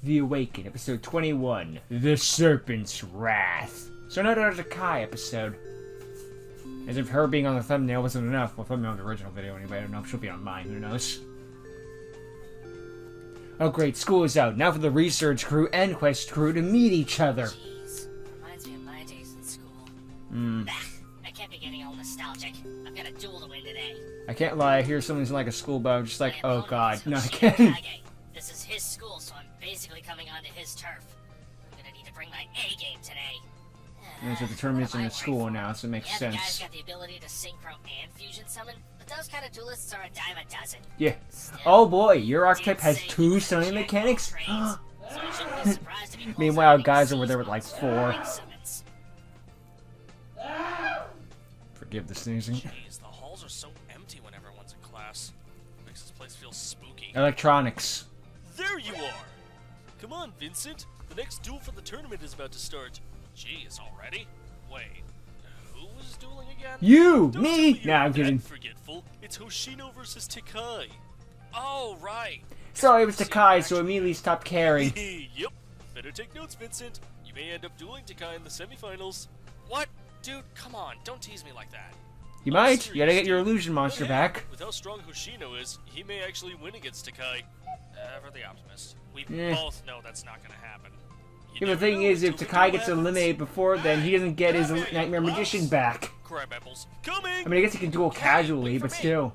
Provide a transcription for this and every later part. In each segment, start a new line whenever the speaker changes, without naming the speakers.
The Awaken, episode 21, The Serpent's Wrath. So another Tekai episode. As if her being on the thumbnail wasn't enough. Well, thumbnail on the original video anyway, I don't know if she'll be on mine, who knows. Oh great, school is out. Now for the research crew and quest crew to meet each other.
Jeez, reminds me of my days in school. I can't be getting all nostalgic. I've got a duel to win today.
I can't lie, I hear something's like a school bell, I'm just like, oh god, no I
Tekai.
can't.
This is his school, so I'm basically coming onto his turf. I'm gonna need to bring my A game today.
There's a tournament's in the school now, so it makes
The guy's
sense.
got the ability to synchro and fusion summon, but those kind of duelists are a dime a dozen.
Yeah.
Still,
Oh boy, your archetype has
did say
2
he
stunning
could
mechanics?
check all trades, so I shouldn't be surprised if he pulls
Meanwhile,
out
guys
any
over there with like
seasons
4.
or ring summons.
Forgive the sneezing.
Jeez, the halls are so empty when everyone's in class. Makes this place feel spooky.
Electronics.
There you are! Come on, Vincent. The next duel for the tournament is about to start. Jeez, already? Wait, who was dueling again?
You!
Don't
Me!
tell me
Nah, I'm
you're
kidding.
that forgetful. It's Hoshino versus Tekai. Oh, right.
Sorry, it was Tekai, so immediately stopped caring.
Yep. Better take notes, Vincent. You may end up dueling Tekai in the semifinals. What? Dude, come on. Don't tease me like that.
You might. You gotta get your illusion monster back.
With how strong Hoshino is, he may actually win against Tekai. Ever the optimist. We
Eh.
both know that's not gonna happen. You
Yeah, the
never
thing
know
is, if
until the
Tekai
duel
gets
happens.
eliminated before then, he doesn't get his Nightmare Magician back.
Crab apples. Coming!
I mean, I guess he can duel casually, but still.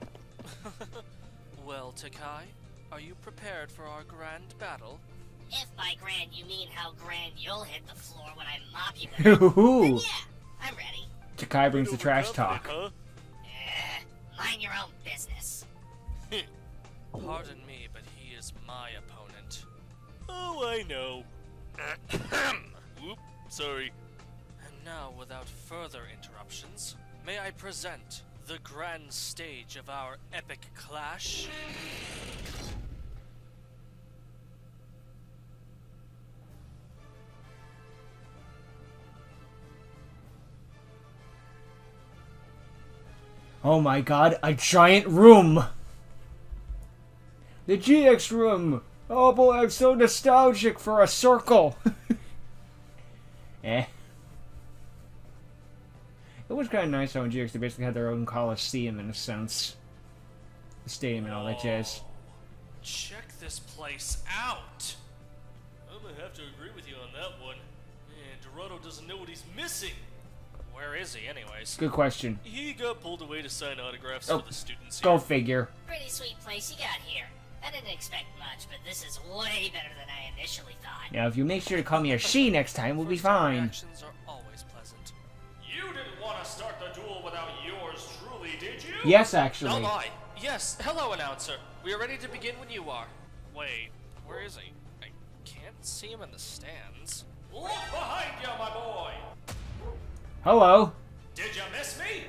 Well, Tekai, are you prepared for our grand battle?
If by grand you mean how grand you'll hit the floor when I mop you with it, then
Ooh.
yeah, I'm ready.
Tekai brings the trash talk.
Huh?
Mind your own business.
Pardon me, but he is my opponent. Oh, I know. Whoop, sorry. And now, without further interruptions, may I present the grand stage of our epic clash?
Oh my god, a giant room! The GX room! Oh boy, I'm so nostalgic for a circle! Eh. It was kind of nice how in GX they basically had their own Coliseum in a sense. The stadium and all that jazz.
Check this place out! I'm gonna have to agree with you on that one. Man, Dorado doesn't know what he's missing. Where is he, anyways?
Good question.
He got pulled away to sign autographs
Oh,
for the students
Go
here.
figure.
Pretty sweet place you got here. I didn't expect much, but this is way better than I initially thought.
Now, if you make sure to call me a she next time, we'll be
First
fine.
reactions are always pleasant. You didn't want to start the duel without yours truly, did you?
Yes, actually.
Not I. Yes, hello, announcer. We are ready to begin when you are. Wait, where is he? I can't see him in the stands. Look behind you, my boy!
Hello.
Did you miss me?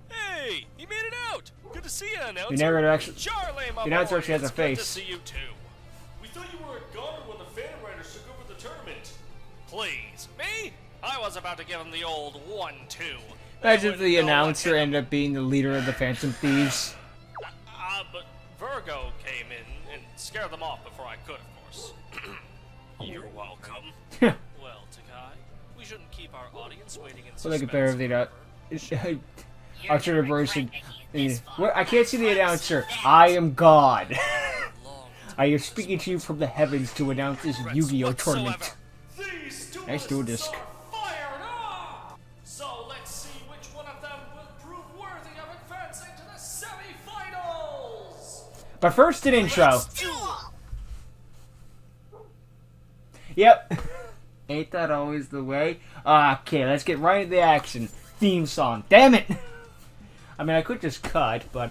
Hey, he made it out! Good to see you, announcer.
You never actually.
Charlie, my
The announcer
boy,
actually has a
it's good to
face.
see you too. We thought you were a goner when the Phantom Riders took over the tournament. Please, me? I was about to give him the old 1-2.
Imagine if the announcer ended up being the leader of the Phantom Thieves.
But Virgo came in and scared them off before I could, of course. You're welcome. Well, Tekai, we shouldn't keep our audience waiting in
Well, they
suspense.
compare everything out.
You're
Alternative
gonna
version.
regret making it this far.
Well, I can't see the announcer. I am God.
Long
I am speaking to you from the heavens to announce this Yu-Gi-Oh tournament.
These
Nice dual disc.
are fired up! So let's see which one of them will prove worthy of advancing to the semifinals!
But first, an intro.
Duel!
Yep. Ain't that always the way? Okay, let's get right into the action. Theme song. Damn it! I mean, I could just cut, but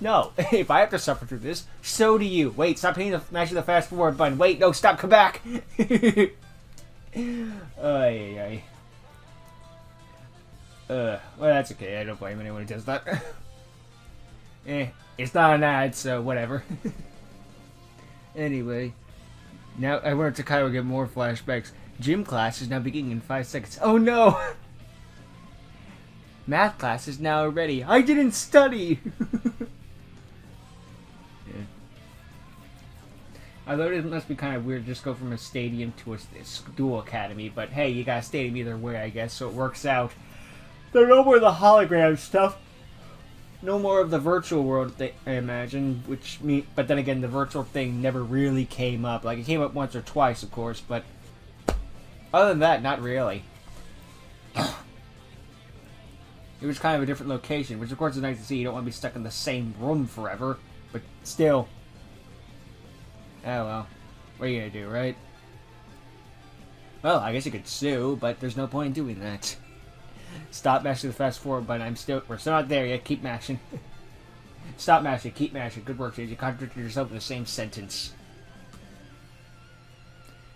no. If I have to suffer through this, so do you. Wait, stop mashing the fast forward button. Wait, no, stop, come back. Ay. Well, that's okay. I don't blame anyone who does that. It's not an ad, so whatever. Anyway, now I went to Tekai will get more flashbacks. Gym class is now beginning in 5 seconds. Oh no! Math class is now ready. I didn't study! Yeah. Although it must be kind of weird to just go from a stadium to a school academy, but hey, you got a stadium either way, I guess, so it works out. There are no more of the hologram stuff. No more of the virtual world, I imagine, but then again, the virtual thing never really came up. Like, it came up once or twice, of course, but other than that, not really. It was kind of a different location, which of course is nice to see. You don't want to be stuck in the same room forever, but still. Oh well. What are you gonna do, right? Well, I guess you could sue, but there's no point in doing that. Stop mashing the fast forward button. We're still not there yet. Keep mashing. Stop mashing. Keep mashing. Good work, James. You contradicted yourself in the same sentence.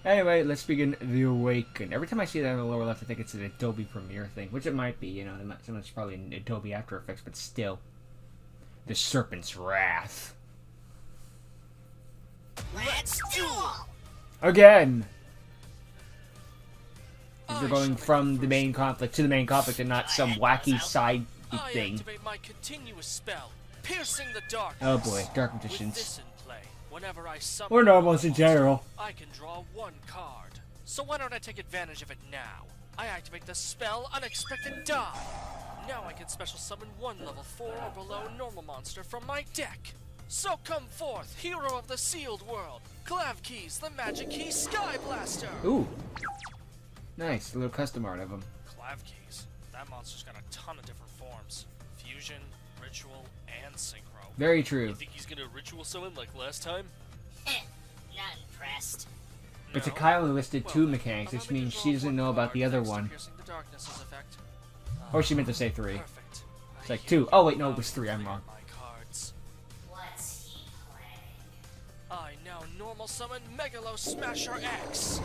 Anyway, let's begin The Awaken. Every time I see that on the lower left, I think it's an Adobe Premiere thing, which it might be, you know. It's probably an Adobe After Effects, but still. The Serpent's Wrath.
Let's duel!
Again! We're going from the main conflict to the main conflict and not some wacky side thing.
I activate my continuous spell, piercing the dark.
Oh boy, Dark
With
Magicians.
this in play, whenever I summon
Or normals
a
in
monster,
general.
I can draw one card. So why don't I take advantage of it now? I activate the spell Unexpected Die. Now I can special summon one level 4 or below normal monster from my deck. So come forth, hero of the sealed world, Clavkeys, the magic key Sky Blaster.
Ooh. Nice, a little custom art of him.
Clavkeys. That monster's got a ton of different forms. Fusion, ritual, and synchro.
Very true.
You think he's gonna ritual summon like last time?
Not impressed.
But
No?
Tekai only listed
Well,
2
then,
mechanics,
allow
which
me to
means
draw
she doesn't know about
card
the other
thanks to
one.
piercing the darkness's effect.
Or she meant to say 3.
Perfect.
It's like 2. Oh wait, no, it was 3, I'm wrong.
My cards.
What's he playing?
I now normal summon Megalo Smasher X.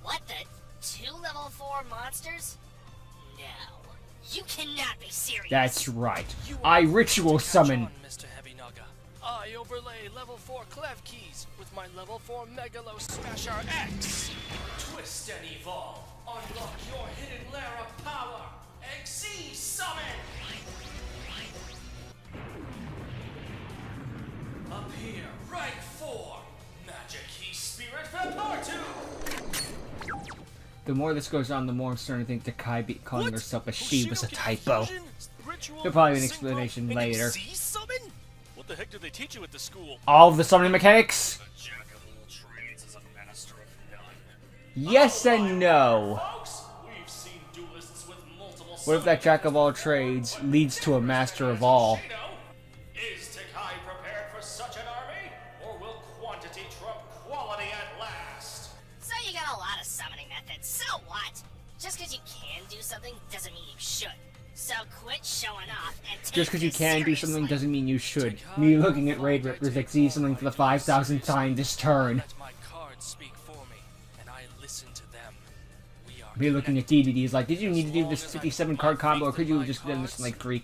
What the? 2 level 4 monsters? No. You cannot be serious.
That's right.
You
I
are
ritual
to catch
summon.
on, Mr. Heavynaga. I overlay level 4 Clavkeys with my level 4 Megalo Smasher X. Twist and evolve. Unlock your hidden lair of power. Exceed summon. Appear rank 4. Magic Key Spirit Vaportu.
The more this goes on, the more I'm starting to think Tekai be calling
What?
herself a she was a
Hoshino
typo.
Confusion, Ritual,
There'll probably be an
Synchro,
explanation
and
later.
Exceed summon? What the heck did they teach you at the school?
All of the summoning mechanics?
Jack of all trades is a master of none.
Yes and no.
Folks, we've seen duelists with multiple
What if that jack of all trades leads to a master of all?
Is Tekai prepared for such an army? Or will quantity trump quality at last?
So you got a lot of summoning methods. So what? Just because you can do something doesn't mean you should. So quit showing off and take
Just because you
this
can do
seriously.
something doesn't mean you should. Me looking at Raid Rippers exceed something for the 5,000th time this turn.
Let my cards speak for me, and I listen to them. We are
Me looking at
connected.
DDD is like, did you need to do this 57 card combo or could you have just done this in like 3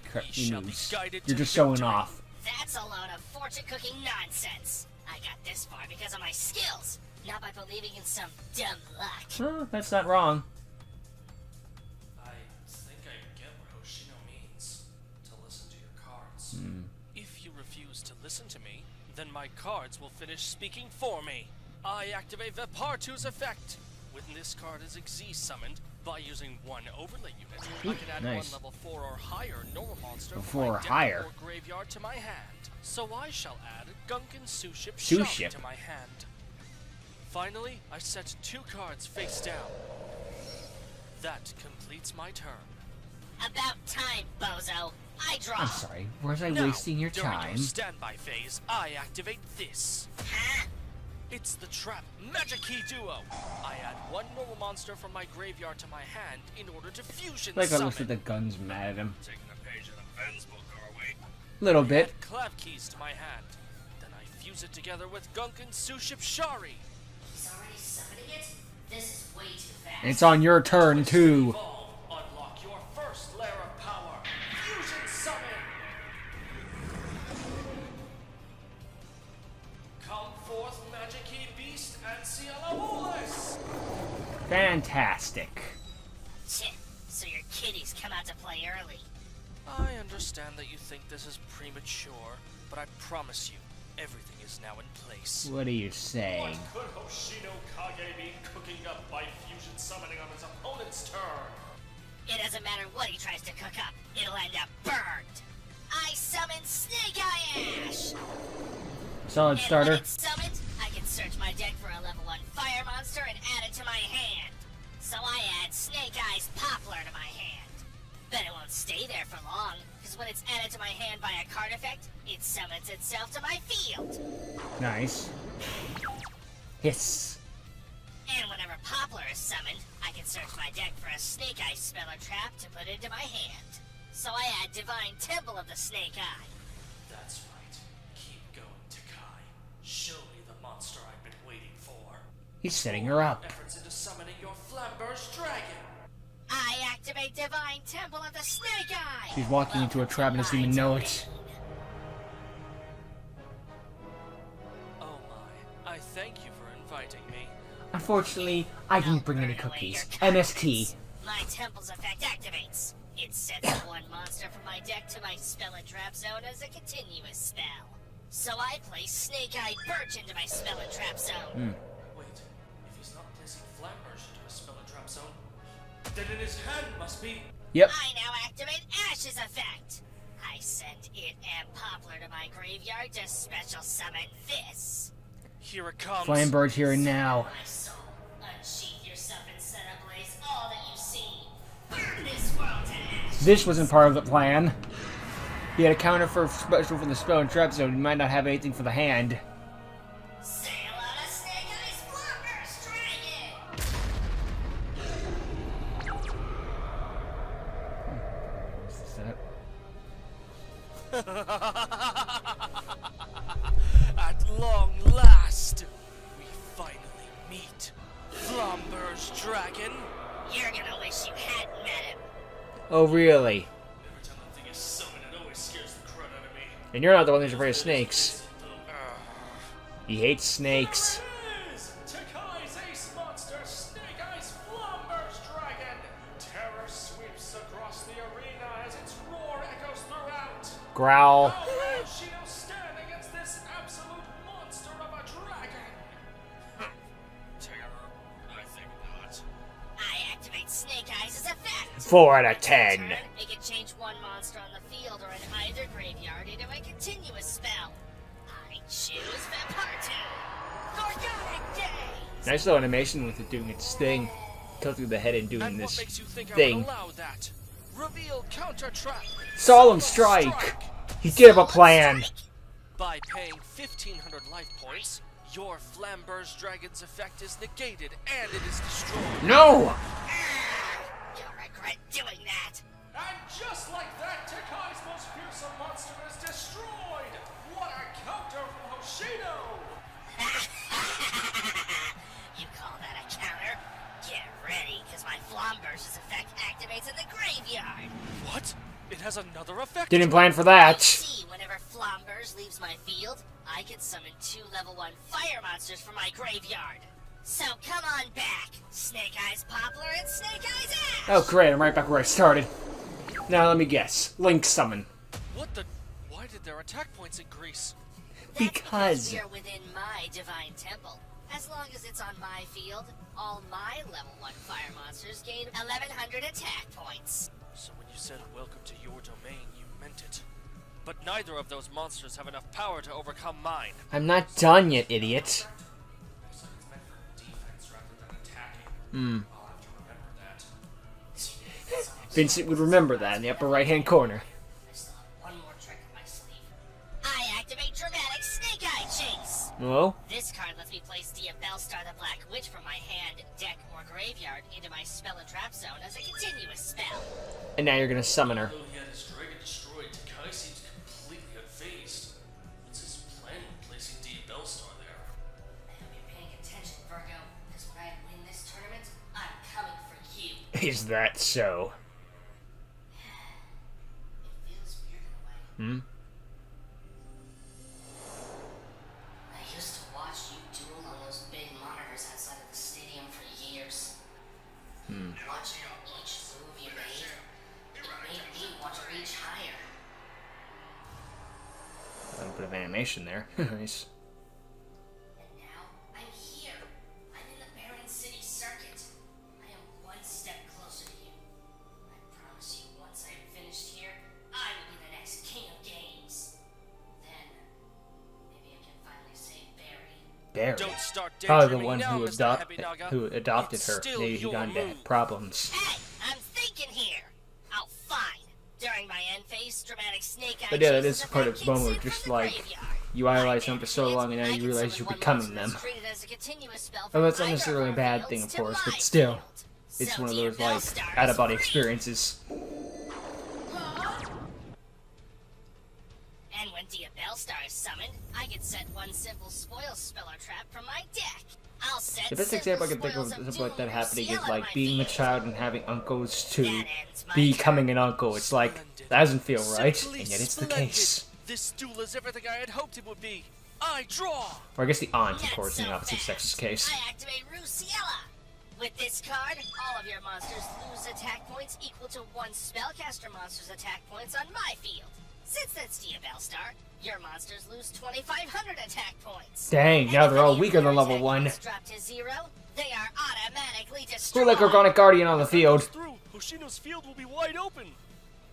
moves? You're just showing off.
That's a load of fortune-cooking nonsense. I got this far because of my skills, not by believing in some dumb luck.
Oh, that's not wrong.
I think I get what Hoshino means. To listen to your cards. If you refuse to listen to me, then my cards will finish speaking for me. I activate Vaportu's effect. When this card is Xyz summoned, by using one overlay unit, I can add
nice.
one level 4 or higher normal monster
Level
from
4
my
or
deck
higher?
or graveyard to my hand. So I shall add Gunkin Suship
Suship.
Shop to my hand. Finally, I set 2 cards face down. That completes my turn.
About time, bozo. I draw.
I'm sorry, was I
Now,
wasting your
during
time?
your standby phase, I activate this.
Huh?
It's the Trap Magic Key Duo. I add one normal monster from my graveyard to my hand in order to fusion
Like I
summon.
looked at the guns mad at him.
Taking a page out of Ben's book, are we?
Little bit.
Add Clavkeys to my hand. Then I fuse it together with Gunkin Suship Shari.
He's already summoning it? This is way too fast.
It's on your turn too.
Evolve. Unlock your first layer of power. Fusion Summon. Come forth, Magic Key Beast and Cielabulis.
Fantastic.
Chit, so your kiddies come out to play early.
I understand that you think this is premature, but I promise you, everything is now in place.
What are you saying?
What could Hoshino Kage be cooking up by fusion summoning on his opponent's turn?
It doesn't matter what he tries to cook up, it'll end up burned. I summon Snake Eye Ash!
Solid starter.
And when it's summoned, I can search my deck for a level 1 fire monster and add it to my hand. So I add Snake Eye's Poplar to my hand. But it won't stay there for long, because when it's added to my hand by a card effect, it summons itself to my field.
Nice. Hiss.
And whenever Poplar is summoned, I can search my deck for a Snake Eye spell or trap to put into my hand. So I add Divine Temple of the Snake Eye.
That's right. Keep going, Tekai. Show me the monster I've been waiting for.
He's setting her up.
Efforts into summoning your Flamberge Dragon.
I activate Divine Temple of the Snake Eye!
She's walking into a trap and doesn't even know it.
Oh my, I thank you for inviting me.
Unfortunately, I didn't bring any cookies. MST.
My Temple's effect activates. It sets one monster from my deck to my spell and trap zone as a continuous spell. So I place Snake Eye Birch into my spell and trap zone.
Wait, if he's not placing Flamberge into a spell and trap zone, then in his hand must be...
Yep.
I now activate Ash's effect. I send it and Poplar to my graveyard to special summon this.
Here it comes.
Flamberge here and now.
My soul, unsheath yourself and set ablaze all that you see. Burn this world to ash.
This wasn't part of the plan. He had a counter for special for the spell and trap zone. He might not have anything for the hand.
Sail out of Snake Eye's Flamberge Dragon! At
long last, we finally meet. Flamberge Dragon.
You're gonna wish you hadn't met him.
Oh, really?
Every time that thing is summoned, it always scares the crud out of me.
And you're not the one who's afraid of snakes. He hates snakes.
There it is! Tekai's ace monster, Snake Eye's Flamberge Dragon! Terror sweeps across the arena as its roar echoes throughout.
Growl.
How will Hoshino stand against this absolute monster of a dragon? Terror? I think not.
I activate Snake Eyes as effect.
4 out of 10.
Turn, it can change one monster on the field or in either graveyard into a continuous spell. I choose Vampire. Gorgonic Days!
Nice little animation with it doing its thing. Tilting the head and doing
And
this
what makes you think I
thing.
would allow that? Reveal counter trap.
Solemn Strike! He did have a plan.
By paying 1,500 life points, your Flamberge Dragon's effect is negated and it is destroyed.
No!
You'll regret doing that.
And just like that, Tekai's most fearsome monster is destroyed! What a counter from Hoshino!
You call that a counter? Get ready, because my Flamberge's effect activates in the graveyard.
What? It has another effect?
Didn't plan for that.
See, whenever Flamberge leaves my field, I can summon 2 level 1 fire monsters from my graveyard. So come on back, Snake Eyes Poplar and Snake Eyes Ash!
Oh, great. I'm right back where I started. Now, let me guess. Link summon.
What the? Why did their attack points increase?
That's
Because.
we are within my Divine Temple. As long as it's on my field, all my level 1 fire monsters gain 1,100 attack points.
So when you said welcome to your domain, you meant it. But neither of those monsters have enough power to overcome mine.
I'm not done yet, idiot.
Looks like it's meant for defense rather than attacking. I'll have to remember that.
Vincent would remember that in the upper right-hand corner.
I still have one more trick up my sleeve. I activate Dramatic Snake Eye Chase!
Hello?
This card lets me place Bellstar the Black Witch from my hand, deck, or graveyard into my spell and trap zone as a continuous spell.
And now you're gonna summon her.
Although he had his dragon destroyed, Tekai seems completely unfazed. What's his plan with placing Bellstar there?
I hope you're paying attention, Virgo, because when I win this tournament, I'm coming for you.
Is that so?
It feels weird in a way. I used to watch you duel on those big monitors outside of the stadium for years. Watching each move you made, it made me want to reach higher.
Open of animation there. Nice.
And now I'm here. I'm in the Barren City Circuit. I am one step closer to you. I promise you, once I'm finished here, I will be the next king of games. Then, maybe I can finally save Barry.
Barry.
Don't start
Probably the
daydreaming
one
now,
who,
Mr. Heavy-Naga.
adopted
It's
her.
still
Maybe he
your
got into
move.
problems.
Hey, I'm thinking here. Oh, fine. During my end phase, dramatic snake eye
But yeah, that
chases
is part of
kicks
Momo,
in
just
from the
like,
graveyard.
you idolize them for so long and now you realize you're becoming them. Well, that's not necessarily a bad thing, of course, but still, it's one of those, like, out-of-body experiences.
And when Dia Bellstar is summoned, I can set one simple spoil speller trap from my deck. I'll set
The best example I can think of something like that happening is, like, being a child and having uncles to becoming an uncle. It's like, that doesn't feel right,
Simply
and yet it's the
splendid.
case.
This duel is everything I had hoped it would be. I draw.
Or I guess the aunt, of
Not
course, in the
so
opposite
fast.
sex's case.
I activate Ruciella. With this card, all of your monsters lose attack points equal to one spellcaster monster's attack points on my field. Since that's Dia Bellstar, your monsters lose 2,500 attack points.
Dang, now they're all weaker than level 1.
Drop to 0, they are automatically
Who
destroyed.
like Organic Guardian on the field?
Through, Hoshino's field will be wide open.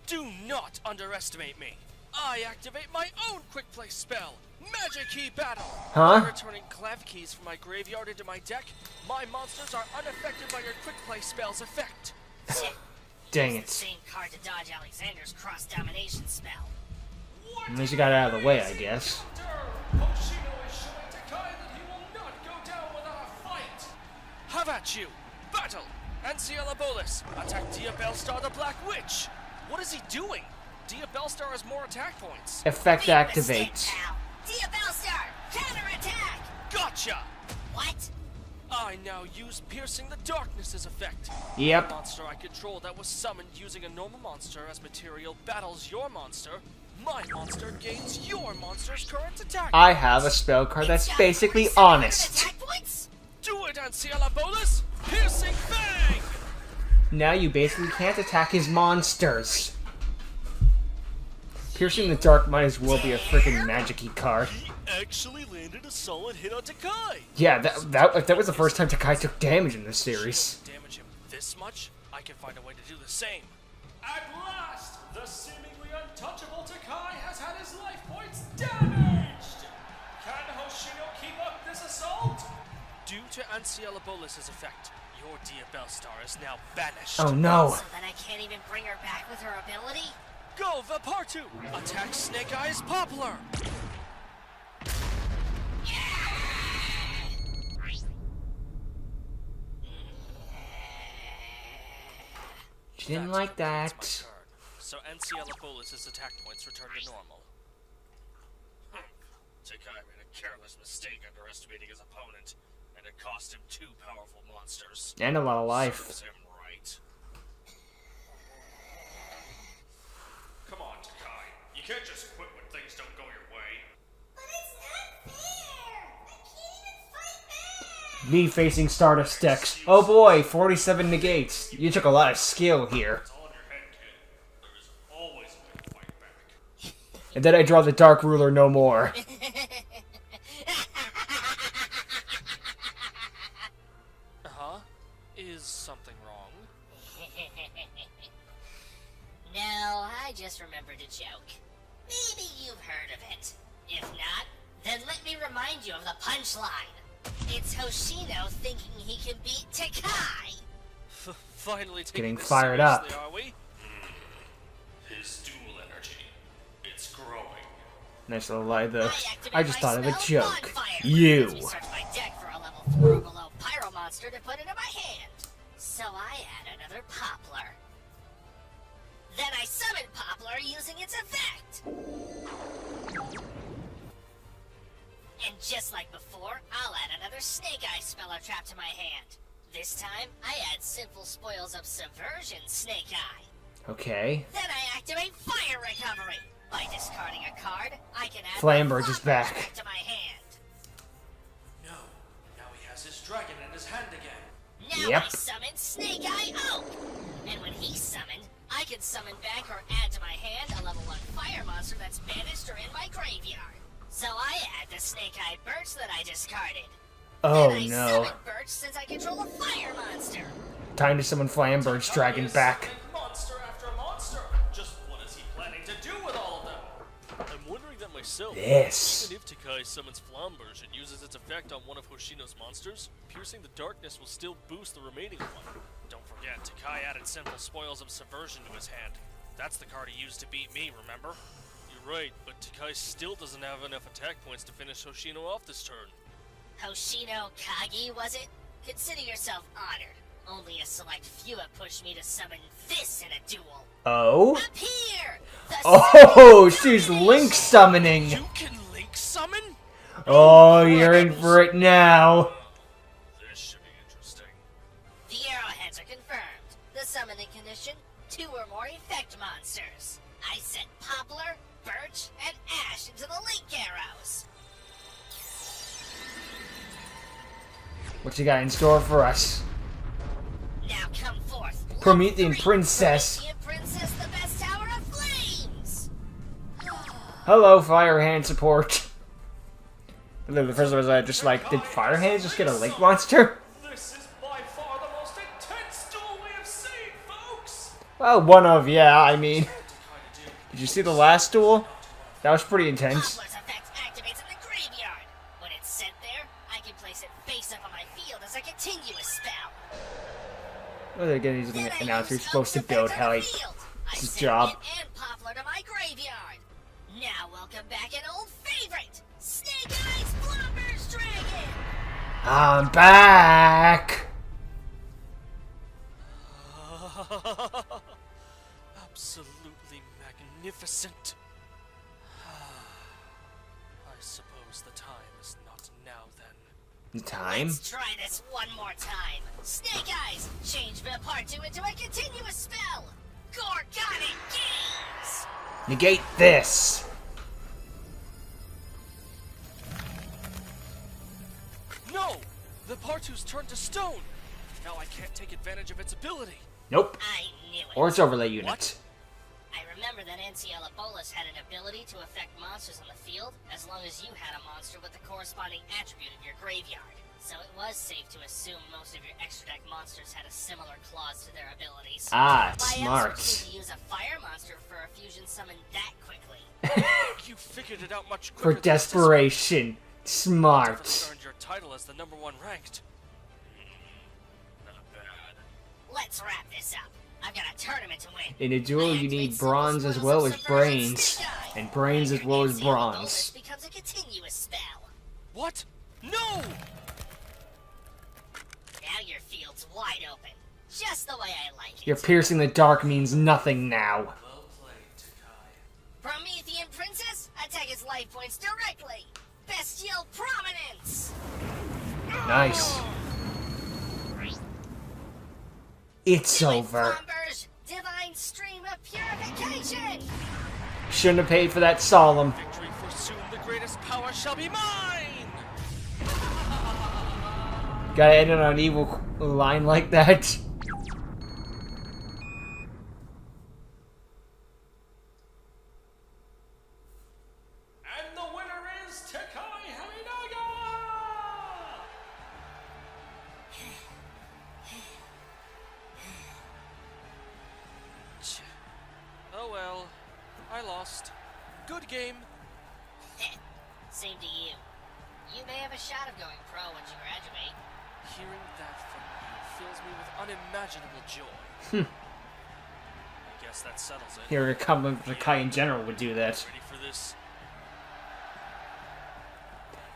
Do not underestimate me. I activate my own quick play spell, Magic Key Battle.
Huh?
By returning clef keys from my graveyard into my deck, my monsters are unaffected by your quick play spell's effect.
Dang
Use
it.
the same card to dodge Alexander's cross domination spell.
At least you got it out of the way, I guess.
Hoshino is showing Tekai that he will not go down without a fight. Have at you! Battle! Anciella Bolas, attack Dia Bellstar the Black Witch! What is he doing? Dia Bellstar has more attack points.
Effect
Big
activate.
mistake, pal. Dia Bellstar, counterattack!
Gotcha!
What?
I now use Piercing the Darkness's effect.
Yep.
The monster I control that was summoned using a normal monster as material battles your monster. My monster gains your monster's current attack.
I have a spell card that's
It's got
basically
4,700
honest.
attack points?
Do it, Anciella Bolas! Piercing Fang!
Now you basically can't attack his monsters. Piercing the Dark might as well be a freaking magic-y card.
He actually landed a solid hit on Tekai.
Yeah, that was the first time Tekai took damage in this series.
Damage him this much, I can find a way to do the same. At last, the seemingly untouchable Tekai has had his life points damaged. Can Hoshino keep up this assault? Due to Anciella Bolas' effect, your Dia Bellstar is now banished.
Oh no.
So then I can't even bring her back with her ability?
Go, Vapartu! Attack Snake Eyes Poplar!
She didn't
That
like
completes
that.
my turn. So Anciella Bolas' attack points return to normal. Tekai made a careless mistake underestimating his opponent, and it cost him 2 powerful monsters.
And a lot of life.
Serves him right. Come on, Tekai. You can't just quit when things don't go your way.
But it's not fair! I can't even fight back!
Me facing Stardust decks. Oh boy, 47 negates. You took a lot of skill here.
It's all in your head, kid. There is always a way to fight back.
And then I draw the Dark Ruler no more.
Uh-huh. Is something wrong?
No, I just remembered a joke. Maybe you've heard of it. If not, then let me remind you of the punchline. It's Hoshino thinking he can beat Tekai.
Finally taking
Getting
this
fired
seriously,
up.
are we? His dual energy. It's growing.
Nice little lie though.
activate
I just
my
thought of a
spell
joke.
Bonfire
You.
as we search my deck for a level 4 or below pyro monster to put into my hand. So I add another Poplar. Then I summon Poplar using its effect. And just like before, I'll add another Snake Eye Speller Trap to my hand. This time, I add simple spoils of Subversion Snake Eye.
Okay.
Then I activate Fire Recovery. By discarding a card, I can add
Flamberge
my
is
Flopper
back.
Trap to my hand.
No. Now he has his dragon in his hand again.
Now
Yep.
I summon Snake Eye Oak. And when he's summoned, I can summon back or add to my hand a level 1 fire monster that's banished or in my graveyard. So I add the snake-eye birch that I discarded.
Oh
then I
no.
summon birch since I control a fire monster.
Time to summon Flambert's dragon back.
Monster after monster. Just what is he planning to do with all of them? I'm wondering that myself.
This.
Even if Tekai summons Flamberge and uses its effect on one of Hoshino's monsters, piercing the darkness will still boost the remaining one. Don't forget, Tekai added Sinful Spoils of Subversion to his hand. That's the card he used to beat me, remember? You're right, but Tekai still doesn't have enough attack points to finish Hoshino off this turn.
Hoshino Kagi, was it? Consider yourself honored. Only a select few have pushed me to summon this in a duel.
Oh?
Up here! The
Oh, she's Link summoning.
You can Link summon?
Oh, you're in for it now.
This should be interesting.
The arrowheads are confirmed. The summoning condition, 2 or more effect monsters. I set Poplar, Birch, and Ash into the Link arrows.
What you got in store for us?
Now come forth.
Promethean
Look,
Princess.
Promethean Princess, the best tower of flames.
Hello, Fire Hand support. The first one was just like, did Fire Hand just get a Link monster?
This is by far the most intense duel we have seen, folks!
Well, one of, yeah, I mean. Did you see the last duel? That was pretty intense.
Poplar's effect activates in the graveyard. When it's sent there, I can place it face up on my field as a continuous spell.
Well, again, he's
Then
an
I
announcer.
use
He's supposed to
Oak's
build
effect on the
hype.
field. I
It's his
send
job.
it and Poplar to my graveyard. Now welcome back an old favorite, Snake Eyes Blobber's Dragon.
I'm back!
Absolutely magnificent. I suppose the time is not now then.
Time?
Let's try this one more time. Snake Eyes, change the part 2 into a continuous spell. Gorgonic Gaze.
Negate this!
No! The Partu's turned to stone! Now I can't take advantage of its ability.
Nope.
I knew it.
Or its overlay unit.
What?
I remember that NCL Ebolas had an ability to affect monsters on the field as long as you had a monster with the corresponding attribute in your graveyard. So it was safe to assume most of your extra deck monsters had a similar clause to their abilities.
Ah,
Why
smart.
else would you use a fire monster for a fusion summon that quickly?
You figured it out much
For
quicker than this.
desperation. Smart.
Definitely earned your title as the #1 ranked. Not bad.
Let's wrap this up. I've got a tournament to win.
In a duel, you need bronze as well as brains. And brains as well as bronze.
Becomes a continuous spell.
What? No!
Now your field's wide open. Just the way I like it.
Your piercing the dark means nothing now.
Well played, Tekai.
Promethean Princess, attack its life points directly. Bestial Prominence.
Nice. It's
Do it,
over.
Flamberge. Divine Stream of Purification.
Shouldn't have paid for that solemn.
Victory for soon, the greatest power shall be mine!
Gotta end it on an evil line like that.
And the winner is Tekai Haminaga! Oh well, I lost. Good game.
Same to you. You may have a shot of going pro once you graduate.
Hearing that from you fills me with unimaginable joy. I guess that settles it.
Here, a compliment for Kai in general would do that.
Ready for this?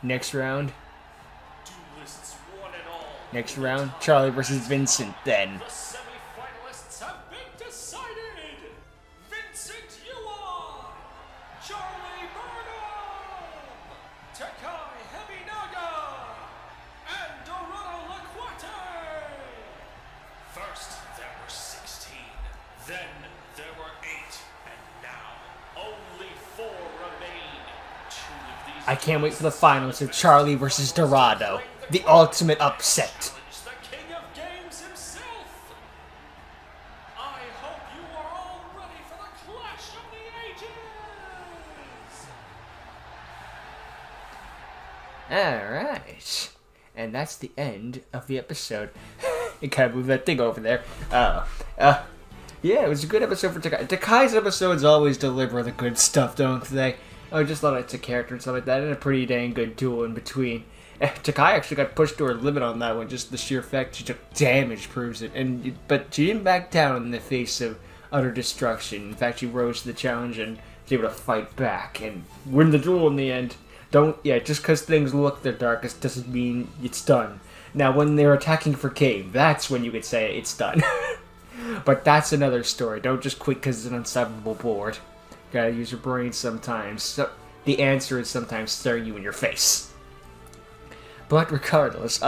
Next round.
Duelists one and all.
Next round. Charlie versus Vincent then.
The semi-finalists have been decided! Vincent Yuan! Charlie Burnham! Tekai Hebinaga! And Dorado Laquate! First, there were 16. Then, there were 8. And now, only 4 remain. 2 of these...
I can't wait for the finals of Charlie versus Dorado. The ultimate upset.
The king of games himself! I hope you are all ready for the clash of the ages!
Alright. And that's the end of the episode. You kind of move that thing over there. Yeah, it was a good episode for Tekai. Tekai's episodes always deliver the good stuff, don't they? I just thought it's a character and stuff like that, and a pretty dang good duel in between. Tekai actually got pushed to her limit on that one, just the sheer fact she took damage proves it. But she didn't back down in the face of utter destruction. In fact, she rose to the challenge and was able to fight back and win the duel in the end. Just because things look their darkest doesn't mean it's done. Now, when they're attacking for Cave, that's when you could say it's done. But that's another story. Don't just quit because it's an unstoppable board. Gotta use your brain sometimes. So, the answer is sometimes staring you in your face. But regardless,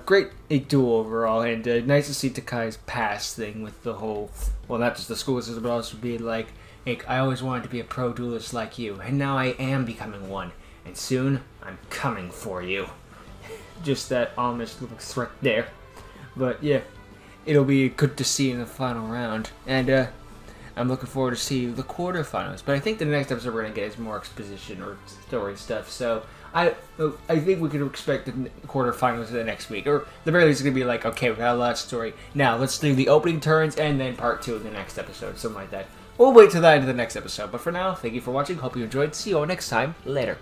great duel overall, and nice to see Tekai's past thing with the whole, well, not just the school system, but also being like, hey, I always wanted to be a pro duelist like you, and now I am becoming one, and soon I'm coming for you. Just that ominous little threat there. But yeah, it'll be good to see in the final round, and I'm looking forward to see the quarterfinals. But I think the next episode we're gonna get is more exposition or story stuff. So I think we can expect the quarterfinals the next week, or the very least it's gonna be like, okay, we got a lot of story. Now let's do the opening turns and then part 2 in the next episode, something like that. We'll wait till that into the next episode. But for now, thank you for watching. Hope you enjoyed. See you all next time. Later.